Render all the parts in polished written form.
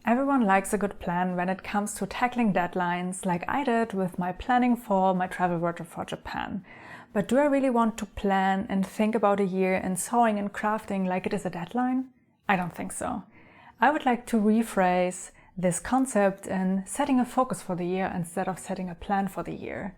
Everyone likes a good plan when it comes to tackling deadlines, like I did with my planning for my travel wardrobe for Japan. But do I really want to plan and think about a year in sewing and crafting like it is a deadline? I don't think so. I would like to rephrase this concept in setting a focus for the year instead of setting a plan for the year.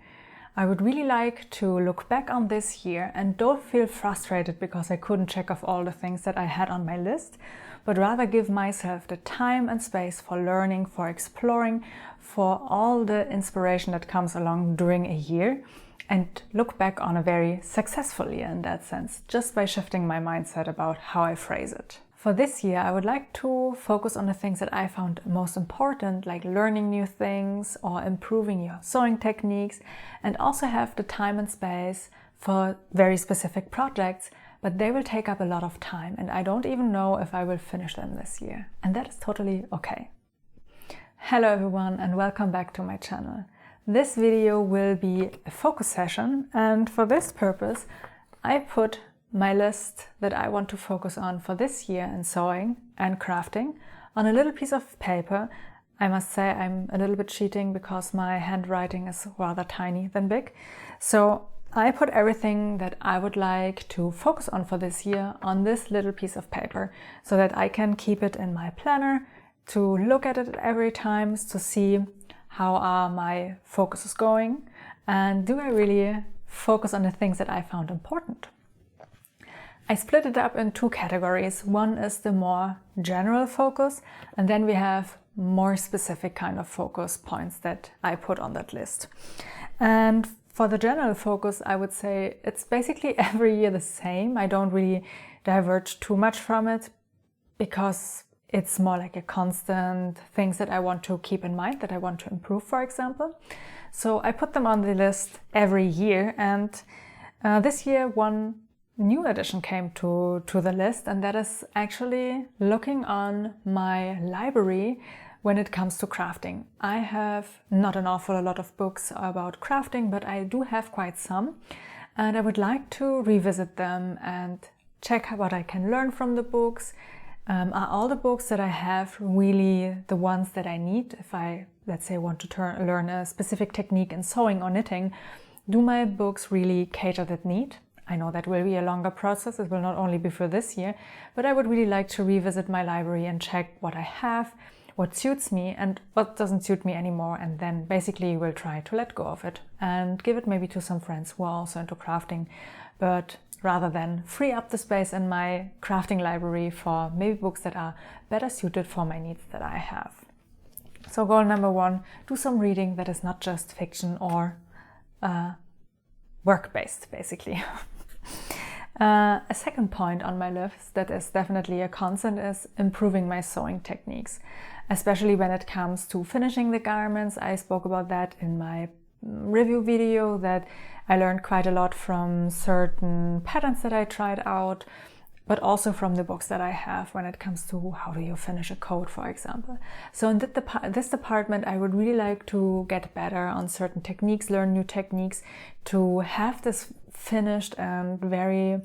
I would really like to look back on this year and don't feel frustrated because I couldn't check off all the things that I had on my list, but rather give myself the time and space for learning, for exploring, for all the inspiration that comes along during a year, and look back on a very successful year in that sense, just by shifting my mindset about how I phrase it. For this year, I would like to focus on the things that I found most important, like learning new things or improving your sewing techniques, and also have the time and space for very specific projects, but they will take up a lot of time and I don't even know if I will finish them this year. And that is totally okay. Hello everyone and welcome back to my channel. This video will be a focus session, and for this purpose I put my list that I want to focus on for this year in sewing and crafting on a little piece of paper. I must say I'm a little bit cheating because my handwriting is rather tiny than big. So I put everything that I would like to focus on for this year on this little piece of paper so that I can keep it in my planner to look at it every time to see how are my focuses going and do I really focus on the things that I found important. I split it up in two categories. One is the more general focus, and then we have more specific kind of focus points that I put on that list. And for the general focus, I would say it's basically every year the same. I don't really diverge too much from it because it's more like a constant things that I want to keep in mind, that I want to improve, for example. So I put them on the list every year, and this year one new addition came to the list, and that is actually looking on my library when it comes to crafting. I have not an awful lot of books about crafting, but I do have quite some, and I would like to revisit them and check what I can learn from the books. Are all the books that I have really the ones that I need if I, let's say, want to learn a specific technique in sewing or knitting? Do my books really cater that need? I know that will be a longer process. It will not only be for this year, but I would really like to revisit my library and check what I have, what suits me and what doesn't suit me anymore, and then basically will try to let go of it and give it maybe to some friends who are also into crafting, but rather than free up the space in my crafting library for maybe books that are better suited for my needs that I have. So goal number one, do some reading that is not just fiction or work-based, basically. A second point on my list that is definitely a constant is improving my sewing techniques, especially when it comes to finishing the garments. I spoke about that in my review video, that I learned quite a lot from certain patterns that I tried out, but also from the books that I have when it comes to how do you finish a coat, for example. So in this department, I would really like to get better on certain techniques, learn new techniques, to have this finished and very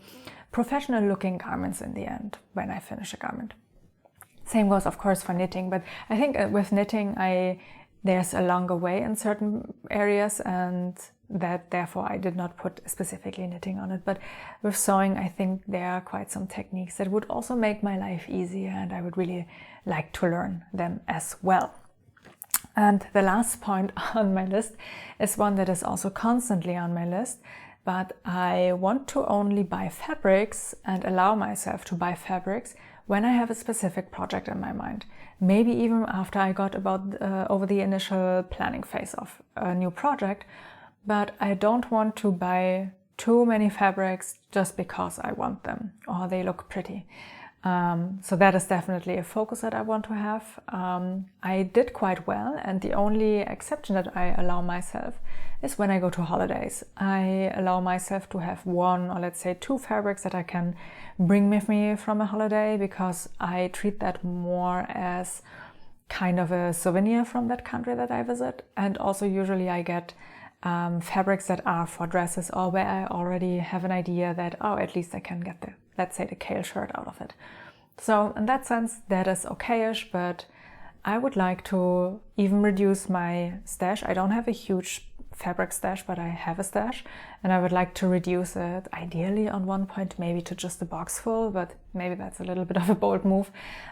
professional looking garments in the end when I finish a garment. Same goes of course for knitting, but I think with knitting there's a longer way in certain areas, and that therefore I did not put specifically knitting on it. But with sewing, I think there are quite some techniques that would also make my life easier, and I would really like to learn them as well. And the last point on my list is one that is also constantly on my list, but I want to only buy fabrics and allow myself to buy fabrics when I have a specific project in my mind. Maybe even after I got over the initial planning phase of a new project, but I don't want to buy too many fabrics just because I want them or they look pretty. So that is definitely a focus that I want to have. I did quite well, and the only exception that I allow myself is when I go to holidays. I allow myself to have one or let's say two fabrics that I can bring with me from a holiday, because I treat that more as kind of a souvenir from that country that I visit. And also usually I get fabrics that are for dresses, or where I already have an idea that, oh, at least I can get the, let's say, the kale shirt out of it. So in that sense, that is okayish, but I would like to even reduce my stash. I don't have a huge fabric stash, but I have a stash, and I would like to reduce it ideally on one point, maybe to just a box full, but maybe that's a little bit of a bold move.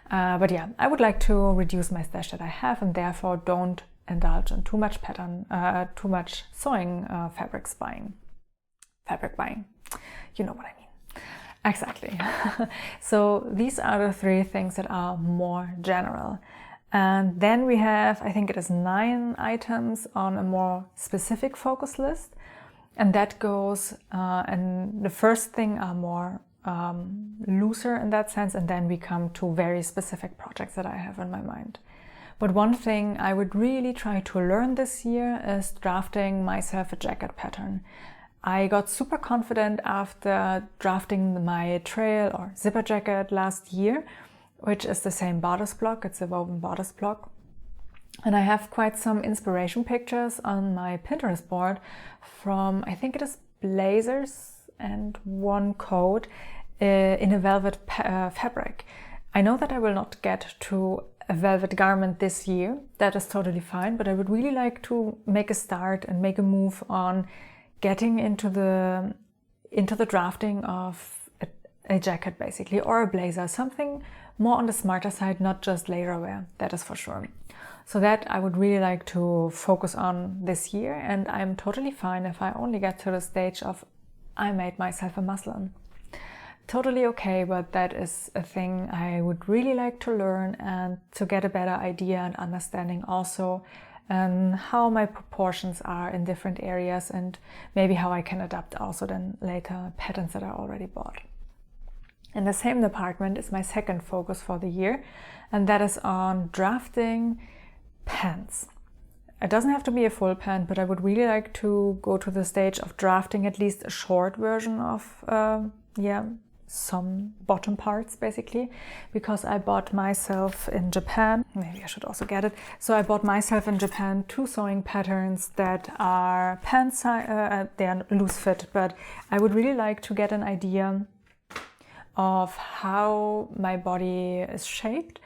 But yeah, I would like to reduce my stash that I have, and therefore don't indulge in too much too much sewing fabric buying. You know what I mean. Exactly. So these are the 3 things that are more general. And then we have, I think it is 9 items on a more specific focus list. And that goes, and the first thing are more looser in that sense. And then we come to very specific projects that I have in my mind. But one thing I would really try to learn this year is drafting myself a jacket pattern. I got super confident after drafting my trail or zipper jacket last year, which is the same bodice block. It's a woven bodice block. And I have quite some inspiration pictures on my Pinterest board from, I think it is blazers and one coat in a velvet fabric. I know that I will not get to a velvet garment this year. That is totally fine, but I would really like to make a start and make a move on getting into the drafting of a jacket basically, or a blazer, something more on the smarter side, not just layer wear, that is for sure. So that I would really like to focus on this year, and I'm totally fine if I only get to the stage of I made myself a muslin. Totally okay, but that is a thing I would really like to learn and to get a better idea and understanding also and how my proportions are in different areas, and maybe how I can adapt also then later patterns that I already bought. In the same department is my second focus for the year, and that is on drafting pants. It doesn't have to be a full pant, but I would really like to go to the stage of drafting at least a short version of some bottom parts basically, because I bought myself in Japan, maybe I should also get it. So I bought myself in Japan 2 sewing patterns that are pants, they are loose fit, but I would really like to get an idea of how my body is shaped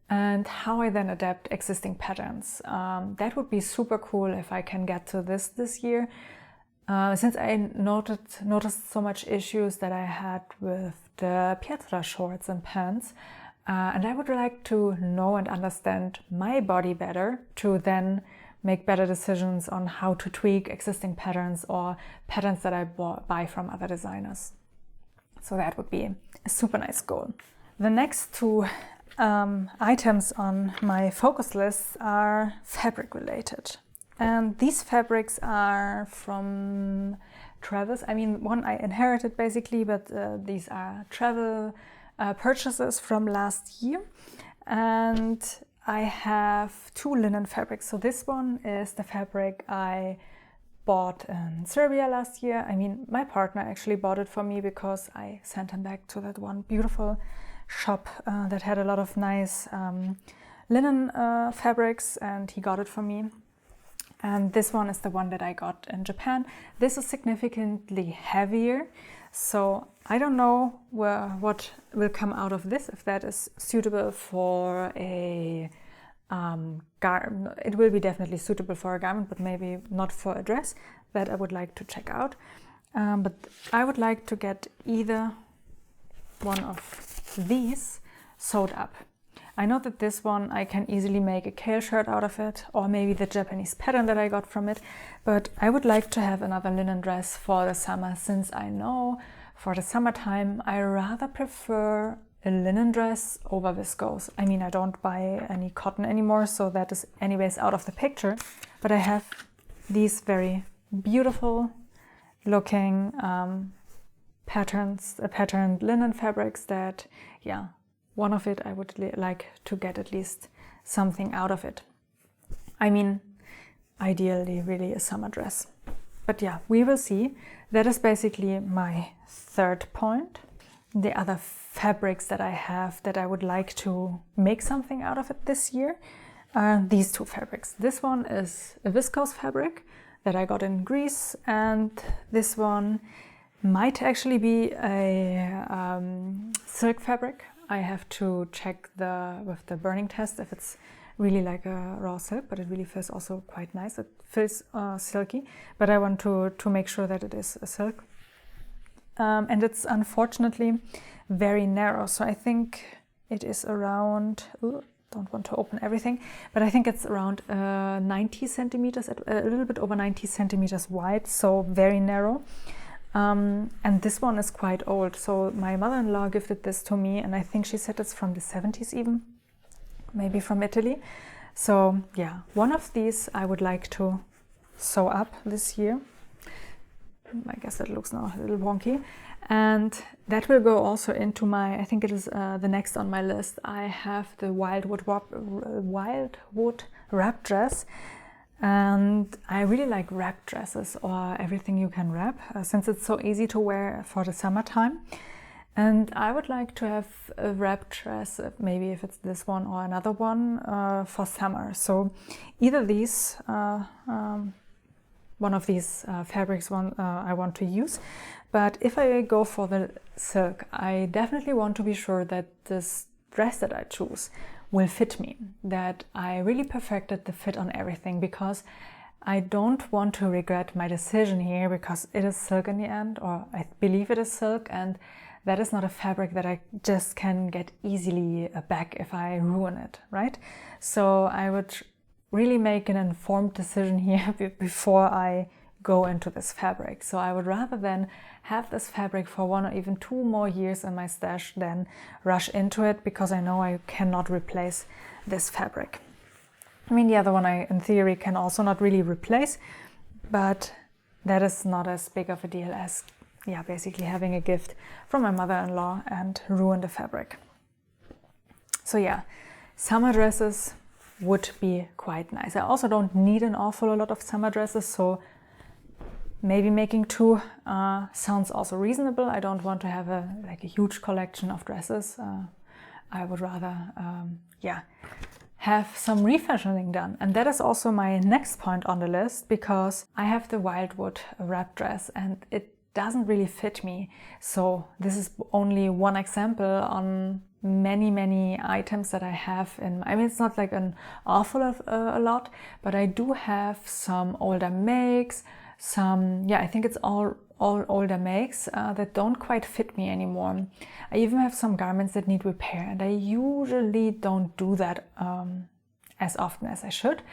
and how I then adapt existing patterns. That would be super cool if I can get to this year. Since I noticed so much issues that I had with the Pietra shorts and pants, and I would like to know and understand my body better to then make better decisions on how to tweak existing patterns or patterns that I buy from other designers. So that would be a super nice goal. The next 2 items on my focus list are fabric related. And these fabrics are from travels. I mean, one I inherited basically, but these are travel purchases from last year. And I have 2 linen fabrics. So this one is the fabric I bought in Serbia last year. I mean, my partner actually bought it for me because I sent him back to that one beautiful shop that had a lot of nice linen fabrics, and he got it for me. And this one is the one that I got in Japan. This is significantly heavier, so I don't know what will come out of this, if that is suitable for a garment. It will be definitely suitable for a garment, but maybe not for a dress. That I would like to check out. But I would like to get either one of these sewed up. I know that this one I can easily make a kale shirt out of it, or maybe the Japanese pattern that I got from it, but I would like to have another linen dress for the summer, since I know for the summertime I rather prefer a linen dress over viscose. I mean, I don't buy any cotton anymore, so that is anyways out of the picture, but I have these very beautiful looking patterned linen fabrics that, yeah, one of it I would like to get at least something out of it. I mean, ideally really a summer dress. But yeah, we will see. That is basically my third point. The other fabrics that I have that I would like to make something out of it this year are these 2 fabrics. This one is a viscose fabric that I got in Greece, and this one might actually be a silk fabric. I have to check with the burning test if it's really like a raw silk, but it really feels also quite nice. It feels silky, but I want to make sure that it is a silk. And it's unfortunately very narrow, so I think it is around, don't want to open everything, but I think it's around 90 centimeters, a little bit over 90 centimeters wide, so very narrow. And this one is quite old, so my mother-in-law gifted this to me, and I think she said it's from the 70s even, maybe from Italy. So yeah, one of these I would like to sew up this year. I guess that looks now a little wonky, and that will go also into my, I think it is the next on my list. I have the Wildwood wrap dress, and I really like wrap dresses or everything you can wrap, since it's so easy to wear for the summertime. And I would like to have a wrap dress, maybe if it's this one or another one, for summer. So either these, one of these fabrics I want to use. But if I go for the silk, I definitely want to be sure that this dress that I choose will fit me, that I really perfected the fit on everything, because I don't want to regret my decision here, because it is silk in the end, or I believe it is silk, and that is not a fabric that I just can get easily back if I ruin it, right? So I would really make an informed decision here before I go into this fabric. So I would rather than have this fabric for 1 or even 2 more years in my stash than rush into it, because I know I cannot replace this fabric. I mean, the other one I, in theory, can also not really replace, but that is not as big of a deal as, yeah, basically having a gift from my mother-in-law and ruin the fabric. So yeah, summer dresses would be quite nice. I also don't need an awful lot of summer dresses, so maybe making 2 sounds also reasonable. I don't want to have a huge collection of dresses. I would rather, have some refashioning done. And that is also my next point on the list, because I have the Wildwood wrap dress and it doesn't really fit me. So this is only one example on many items that I have in, I mean, it's not like an awful a lot, but I do have some older makes, some, I think it's all older makes that don't quite fit me anymore. I even have some garments that need repair, and I usually don't do that as often as I should.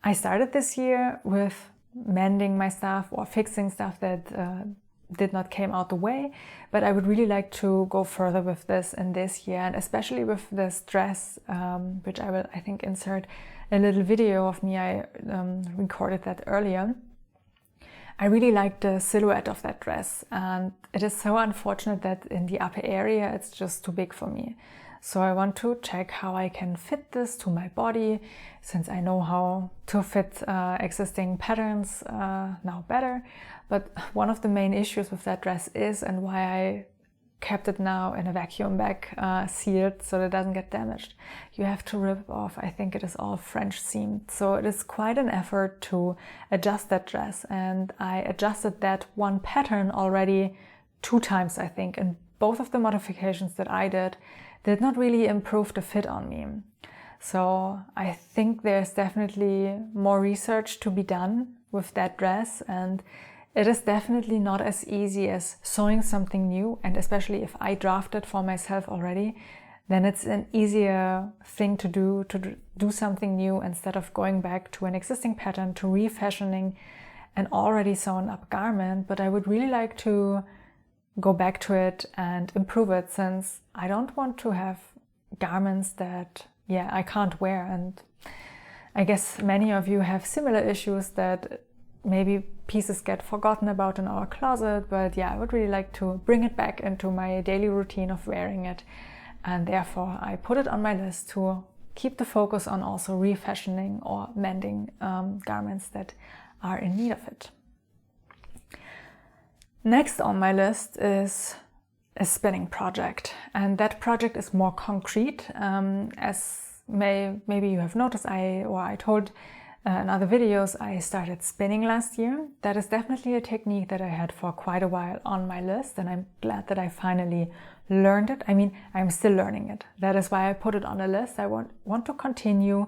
I started this year with mending my stuff or fixing stuff that did not came out the way, but I would really like to go further with this in this year, and especially with this dress, which I will, I think, insert a little video of me. I recorded that earlier. I really like the silhouette of that dress, and it is so unfortunate that in the upper area it's just too big for me. So I want to check how I can fit this to my body, since I know how to fit existing patterns now better. But one of the main issues with that dress is, and why I kept it now in a vacuum bag sealed so that it doesn't get damaged, you have to rip off, I think it is all French seamed. So it is quite an effort to adjust that dress, and I adjusted that one pattern already 2 times, I think, and both of the modifications that I did not really improve the fit on me. So I think there's definitely more research to be done with that dress, and it is definitely not as easy as sewing something new, and especially if I drafted for myself already, then it's an easier thing to do something new instead of going back to an existing pattern, to refashioning an already sewn up garment. But I would really like to go back to it and improve it, since I don't want to have garments that, I can't wear. And I guess many of you have similar issues, that maybe pieces get forgotten about in our closet, but I would really like to bring it back into my daily routine of wearing it, and therefore I put it on my list to keep the focus on also refashioning or mending garments that are in need of it. Next on my list is a spinning project, and that project is more concrete. As maybe you have noticed, I told in other videos, I started spinning last year. That is definitely a technique that I had for quite a while on my list, and I'm glad that I finally learned it. I mean, I'm still learning it. That is why I put it on the list. I want to continue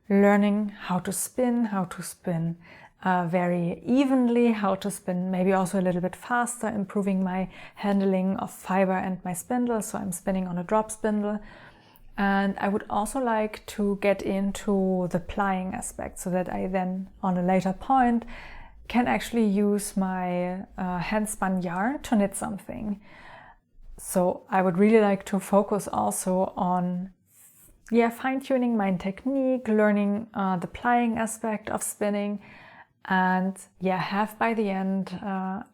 learning how to spin very evenly, how to spin maybe also a little bit faster, improving my handling of fiber and my spindle. So I'm spinning on a drop spindle. And I would also like to get into the plying aspect so that I then on a later point can actually use my hand spun yarn to knit something. So I would really like to focus also on fine-tuning my technique, learning the plying aspect of spinning, and have by the end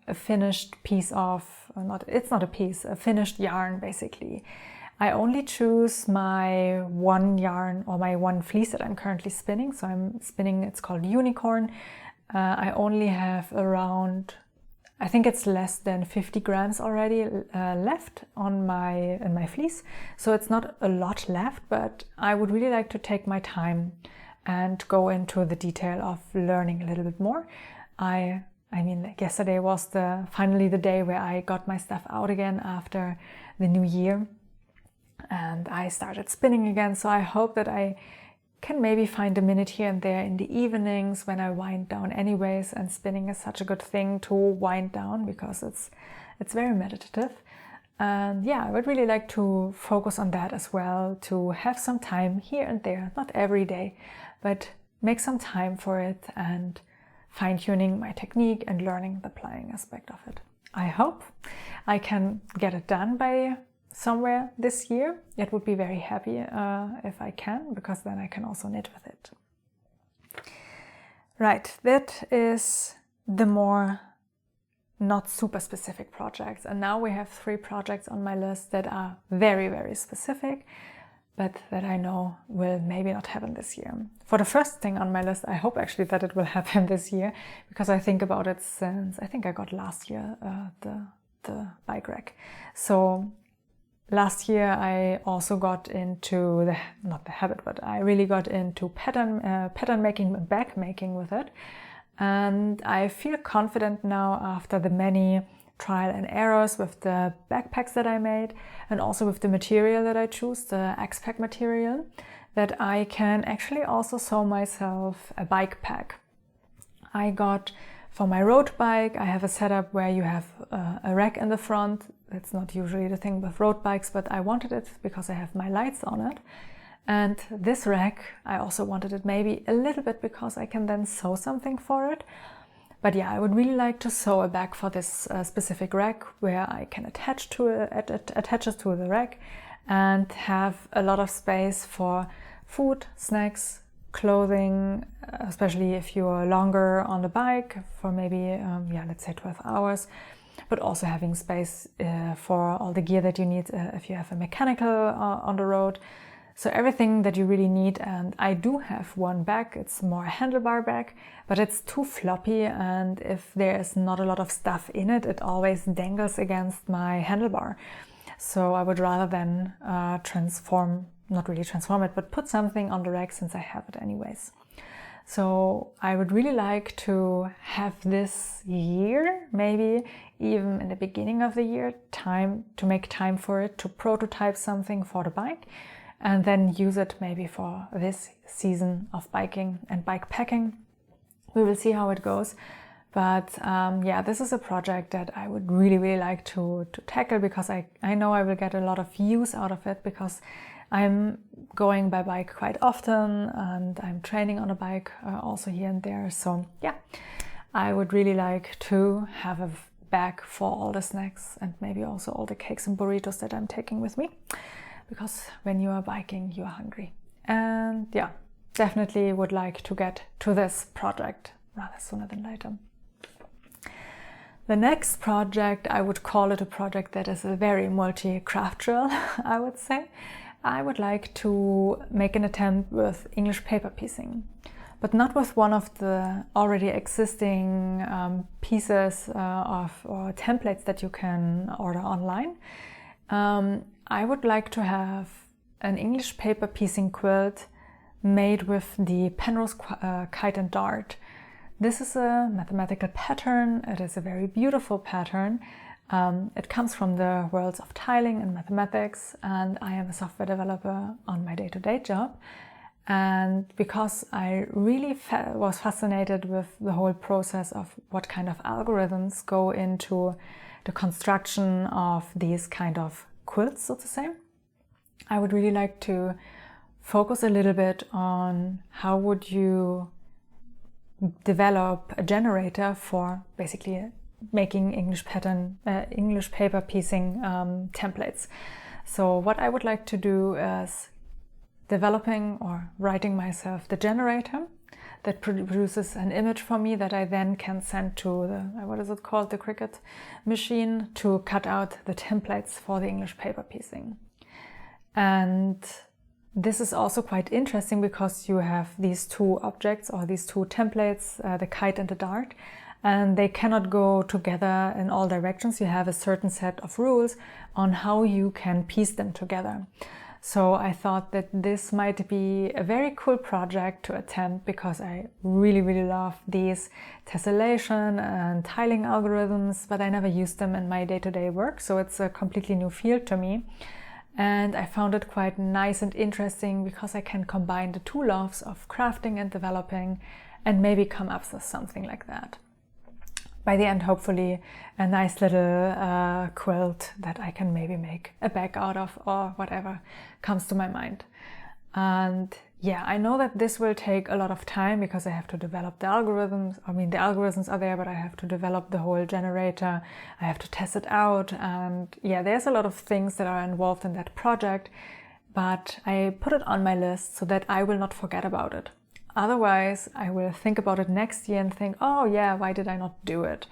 a finished piece of, a finished yarn basically. I only choose my one yarn or my one fleece that I'm currently spinning. So I'm spinning, it's called Unicorn. I only have around, I think it's less than 50 grams already left in my fleece. So it's not a lot left, but I would really like to take my time and go into the detail of learning a little bit more. I mean, yesterday was finally the day where I got my stuff out again after the new year. And I started spinning again, so I hope that I can maybe find a minute here and there in the evenings when I wind down anyways, and spinning is such a good thing to wind down because it's very meditative. And I would really like to focus on that as well, to have some time here and there, not every day, but make some time for it and fine-tuning my technique and learning the plying aspect of it. I hope I can get it done by somewhere this year. It would be very happy if I can, because then I can also knit with it. Right, that is the more not super specific projects. And now we have 3 projects on my list that are very, very specific, but that I know will maybe not happen this year. For the first thing on my list, I hope actually that it will happen this year, because I think about it since I think I got last year the bike rack. So last year I also got into not the habit, but I really got into pattern making and bag making with it. And I feel confident now after the many trial and errors with the backpacks that I made and also with the material that I choose, the X-Pack material, that I can actually also sew myself a bike pack. I got for my road bike, I have a setup where you have a rack in the front. That's not usually the thing with road bikes, but I wanted it because I have my lights on it. And this rack, I also wanted it maybe a little bit because I can then sew something for it. But I would really like to sew a bag for this specific rack where I can attach it to the rack and have a lot of space for food, snacks, clothing, especially if you're longer on the bike for maybe, let's say 12 hours, but also having space for all the gear that you need if you have a mechanical on the road. So everything that you really need. And I do have one bag, it's more a handlebar bag, but it's too floppy, and if there's not a lot of stuff in it, it always dangles against my handlebar. So I would rather than not really transform it, but put something on the rack since I have it anyways. So I would really like to have this year, maybe even in the beginning of the year, to make time for it, to prototype something for the bike, and then use it maybe for this season of biking and bike packing. We will see how it goes. But this is a project that I would really, really like to tackle, because I know I will get a lot of use out of it, because I'm going by bike quite often and I'm training on a bike also here and there. So I would really like to have a bag for all the snacks and maybe also all the cakes and burritos that I'm taking with me, because when you are biking, you are hungry. And definitely would like to get to this project rather sooner than later. The next project, I would call it a project that is a very multi-craftual, I would say. I would like to make an attempt with English paper piecing, but not with one of the already existing pieces or templates that you can order online. I would like to have an English paper piecing quilt made with the Penrose kite and dart. This is a mathematical pattern. It is a very beautiful pattern. It comes from the worlds of tiling and mathematics, and I am a software developer on my day-to-day job. And because I really was fascinated with the whole process of what kind of algorithms go into the construction of these kind of quilts, so to say, I would really like to focus a little bit on how would you develop a generator for basically making English paper piecing templates. So what I would like to do is developing or writing myself the generator that produces an image for me that I then can send to the, what is it called, the Cricut machine, to cut out the templates for the English paper piecing. And this is also quite interesting because you have these two objects or these two templates, the kite and the dart, and they cannot go together in all directions. You have a certain set of rules on how you can piece them together. So I thought that this might be a very cool project to attempt because I really, really love these tessellation and tiling algorithms, but I never used them in my day-to-day work. So it's a completely new field to me. And I found it quite nice and interesting because I can combine the two loves of crafting and developing and maybe come up with something like that. By the end, hopefully, a nice little quilt that I can maybe make a bag out of or whatever comes to my mind. And yeah, I know that this will take a lot of time because I have to develop the algorithms. I mean, the algorithms are there, but I have to develop the whole generator. I have to test it out. And yeah, there's a lot of things that are involved in that project, but I put it on my list so that I will not forget about it. Otherwise, I will think about it next year and think, oh yeah, why did I not do it?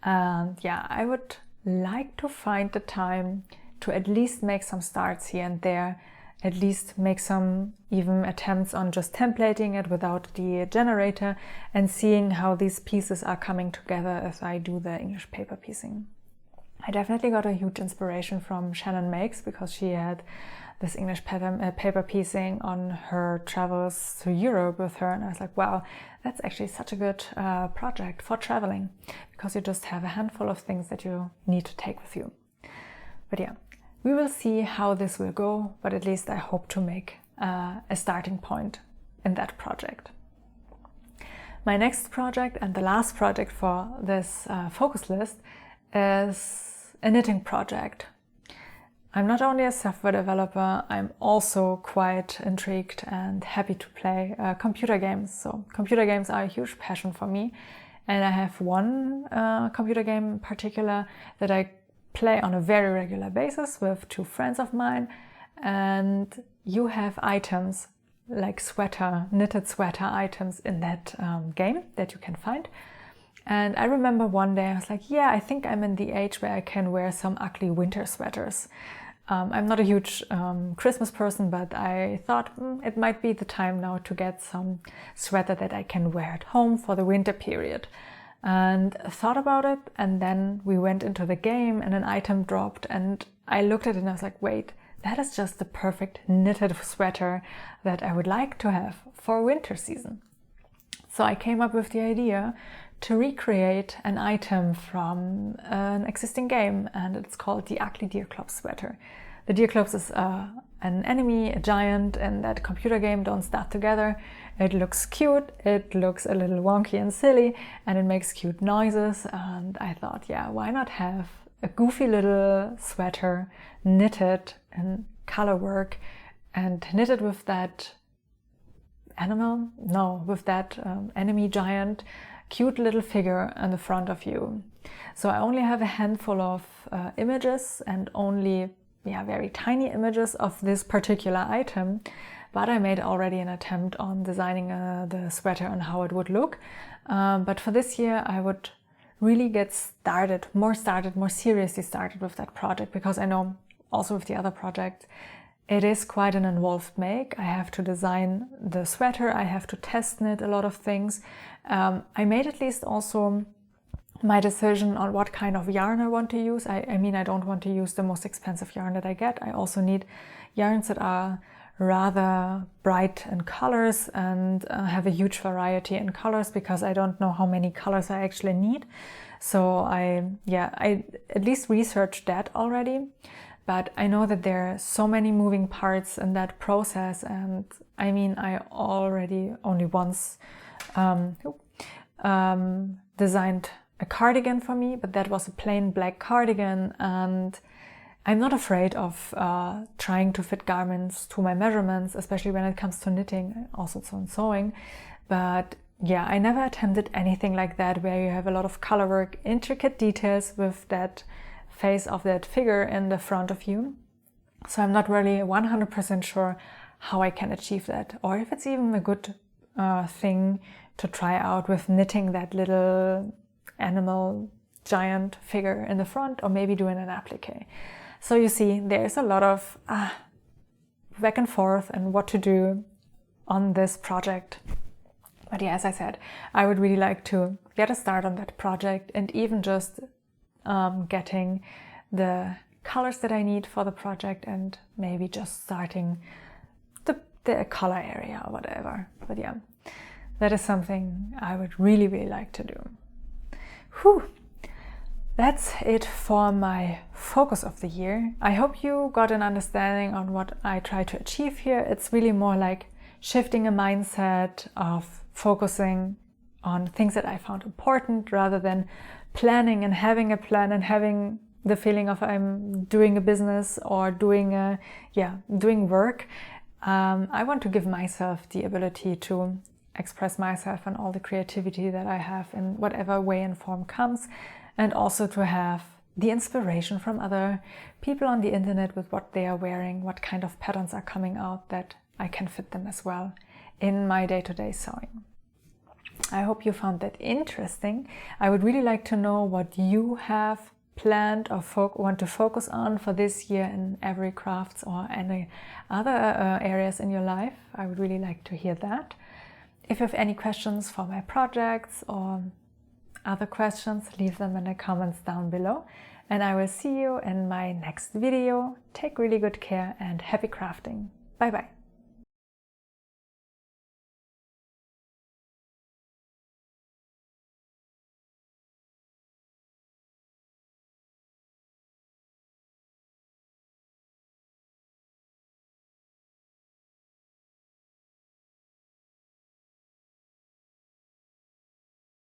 And yeah, I would like to find the time to at least make some starts here and there, at least make some even attempts on just templating it without the generator and seeing how these pieces are coming together as I do the English paper piecing. I definitely got a huge inspiration from Shannon Makes because she had this English paper piecing on her travels through Europe with her, and I was like, wow, that's actually such a good project for traveling because you just have a handful of things that you need to take with you. But yeah, we will see how this will go, but at least I hope to make a starting point in that project. My next project and the last project for this focus list is a knitting project. I'm not only a software developer, I'm also quite intrigued and happy to play computer games. So computer games are a huge passion for me. And I have one computer game in particular that I play on a very regular basis with two friends of mine. And you have items like knitted sweater items in that game that you can find. And I remember one day I was like, yeah, I think I'm in the age where I can wear some ugly winter sweaters. I'm not a huge Christmas person, but I thought it might be the time now to get some sweater that I can wear at home for the winter period. And thought about it, and then we went into the game and an item dropped and I looked at it and I was like, wait, that is just the perfect knitted sweater that I would like to have for winter season. So I came up with the idea to recreate an item from an existing game, and it's called the Ugly Deerclops sweater. The Deerclops is an enemy, a giant in that computer game, Don't Start Together. It looks cute, it looks a little wonky and silly, and it makes cute noises. And I thought, yeah, why not have a goofy little sweater knitted in color work and knitted with that enemy giant cute little figure in the front of you. So I only have a handful of images and only very tiny images of this particular item, but I made already an attempt on designing the sweater and how it would look. But for this year I would really get more seriously started with that project, because I know also with the other project it is quite an involved make. I have to design the sweater, I have to test knit a lot of things. I made at least also my decision on what kind of yarn I want to use. I mean, I don't want to use the most expensive yarn that I get. I also need yarns that are rather bright in colors and have a huge variety in colors, because I don't know how many colors I actually need. So I at least researched that already. But I know that there are so many moving parts in that process, and I mean, I already only once designed a cardigan for me, but that was a plain black cardigan, and I'm not afraid of trying to fit garments to my measurements, especially when it comes to knitting, also on sewing. But yeah, I never attempted anything like that where you have a lot of color work, intricate details with that face of that figure in the front of you. So I'm not really 100% sure how I can achieve that, or if it's even a good thing to try out with knitting that little animal giant figure in the front, or maybe doing an applique. So you see, there's a lot of back and forth and what to do on this project. But yeah, as I said, I would really like to get a start on that project, and even just getting the colors that I need for the project, and maybe just starting the color area or whatever. But yeah, that is something I would really, really like to do. Whew. That's it for my focus of the year. I hope you got an understanding on what I try to achieve here. It's really more like shifting a mindset of focusing on things that I found important, rather than planning and having a plan and having the feeling of I'm doing a business or doing work. I want to give myself the ability to express myself and all the creativity that I have in whatever way and form comes, and also to have the inspiration from other people on the internet with what they are wearing, what kind of patterns are coming out, that I can fit them as well in my day-to-day sewing. I hope you found that interesting. I would really like to know what you have planned or want to focus on for this year in every crafts or any other areas in your life. I would really like to hear that. If you have any questions for my projects or other questions, leave them in the comments down below, and I will see you in my next video. Take really good care and happy crafting. Bye bye.